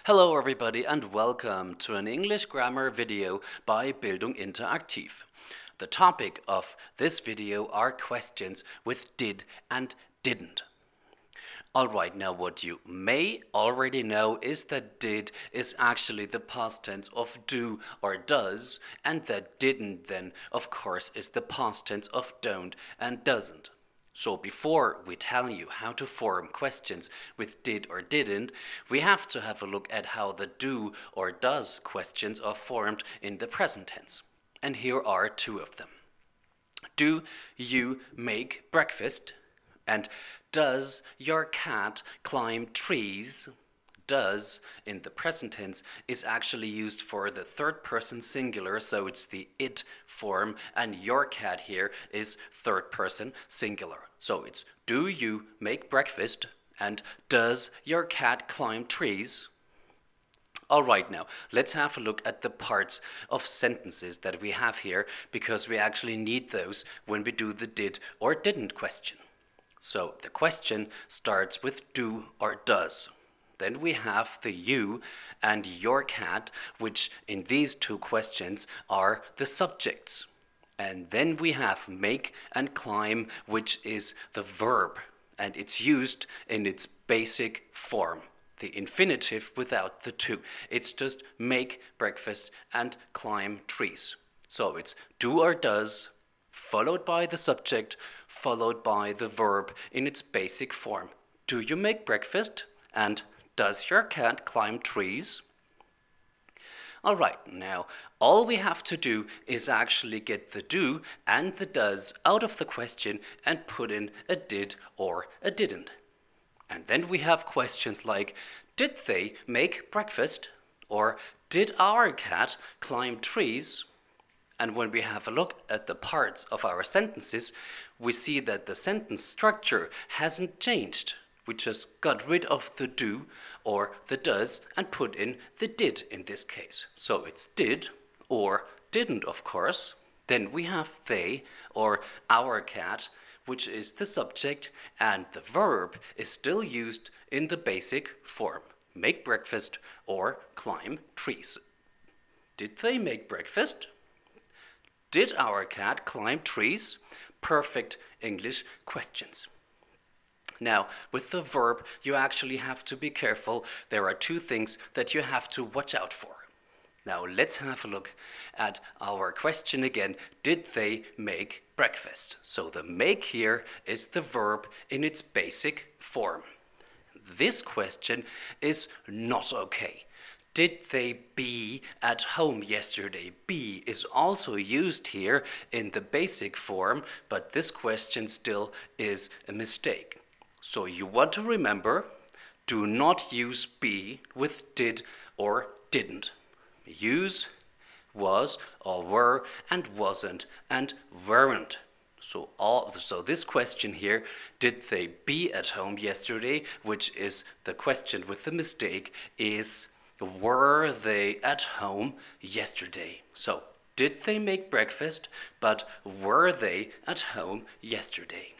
Hello everybody and welcome to an English grammar video by Bildung Interaktiv. The topic of this video are questions with did and didn't. Alright, now what you may already know is that did is actually the past tense of do or does, and that didn't then, of course, is the past tense of don't and doesn't. So before we tell you how to form questions with did or didn't, we have to have a look at how the do or does questions are formed in the present tense. And here are two of them. Do you make breakfast? And does your cat climb trees? Does in the present tense is actually used for the third person singular, so it's the it form, and your cat here is third person singular. So it's do you make breakfast and does your cat climb trees? Alright, now let's have a look at the parts of sentences that we have here, because we actually need those when we do the did or didn't question. So the question starts with do or does. Then we have the you and your cat, which in these two questions are the subjects. And then we have make and climb, which is the verb, and it's used in its basic form, the infinitive without the to. It's just make breakfast and climb trees. So it's do or does, followed by the subject, followed by the verb in its basic form. Do you make breakfast? And does your cat climb trees? Alright, now all we have to do is actually get the do and the does out of the question and put in a did or a didn't. And then we have questions like, did they make breakfast? Or did our cat climb trees? And when we have a look at the parts of our sentences, we see that the sentence structure hasn't changed. We just got rid of the do or the does and put in the did in this case. So it's did or didn't, of course. Then we have they or our cat, which is the subject, and the verb is still used in the basic form. Make breakfast or climb trees. Did they make breakfast? Did our cat climb trees? Perfect English questions. Now, with the verb, you actually have to be careful. There are two things that you have to watch out for. Now, let's have a look at our question again. Did they make breakfast? So the make here is the verb in its basic form. This question is not okay. Did they be at home yesterday? Be is also used here in the basic form, but this question still is a mistake. So you want to remember, do not use be with did or didn't. Use was or were and wasn't and weren't. So this question here, did they be at home yesterday, which is the question with the mistake, is were they at home yesterday? So did they make breakfast, but were they at home yesterday?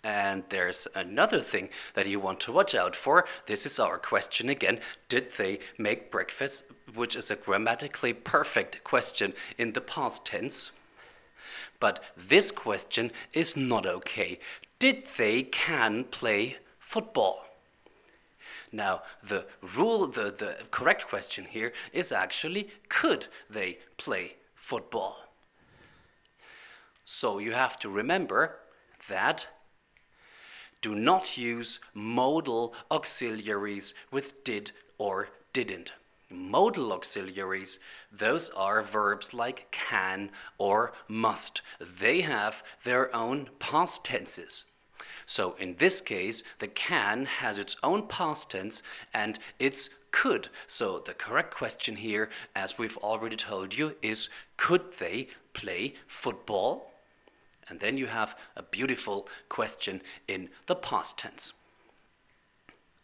And there's another thing that you want to watch out for. This is our question again. Did they make breakfast? Which is a grammatically perfect question in the past tense. But this question is not okay. Did they can play football? Now, the correct question here is actually, could they play football? So you have to remember that do not use modal auxiliaries with did or didn't. Modal auxiliaries, those are verbs like can or must. They have their own past tenses. So in this case, the can has its own past tense and it's could. So the correct question here, as we've already told you, is could they play football? And then you have a beautiful question in the past tense.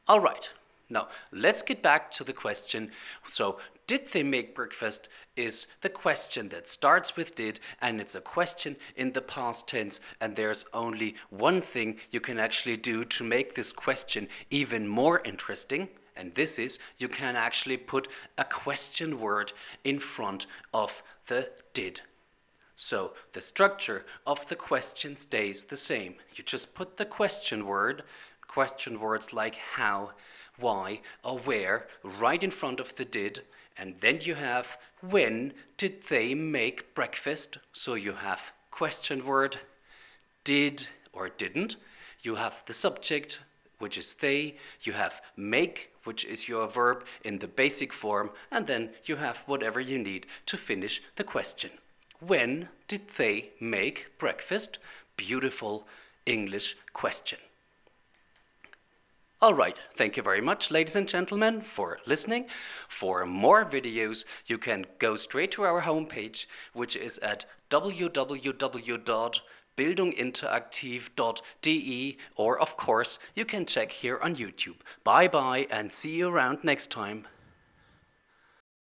All right, now let's get back to the question. So did they make breakfast is the question that starts with did, and it's a question in the past tense, and there's only one thing you can actually do to make this question even more interesting, And this is, you can actually put a question word in front of the did. So the structure of the question stays the same. You just put the question words like how, why, or where right in front of the did, and then you have when did they make breakfast? So you have question word, did or didn't. You have the subject, which is they. You have make, which is your verb in the basic form, and then you have whatever you need to finish the question. When did they make breakfast? Beautiful English question. All right, thank you very much, ladies and gentlemen, for listening. For more videos, you can go straight to our homepage, which is at www.bildunginteraktiv.de, or of course, you can check here on YouTube. Bye bye and see you around next time.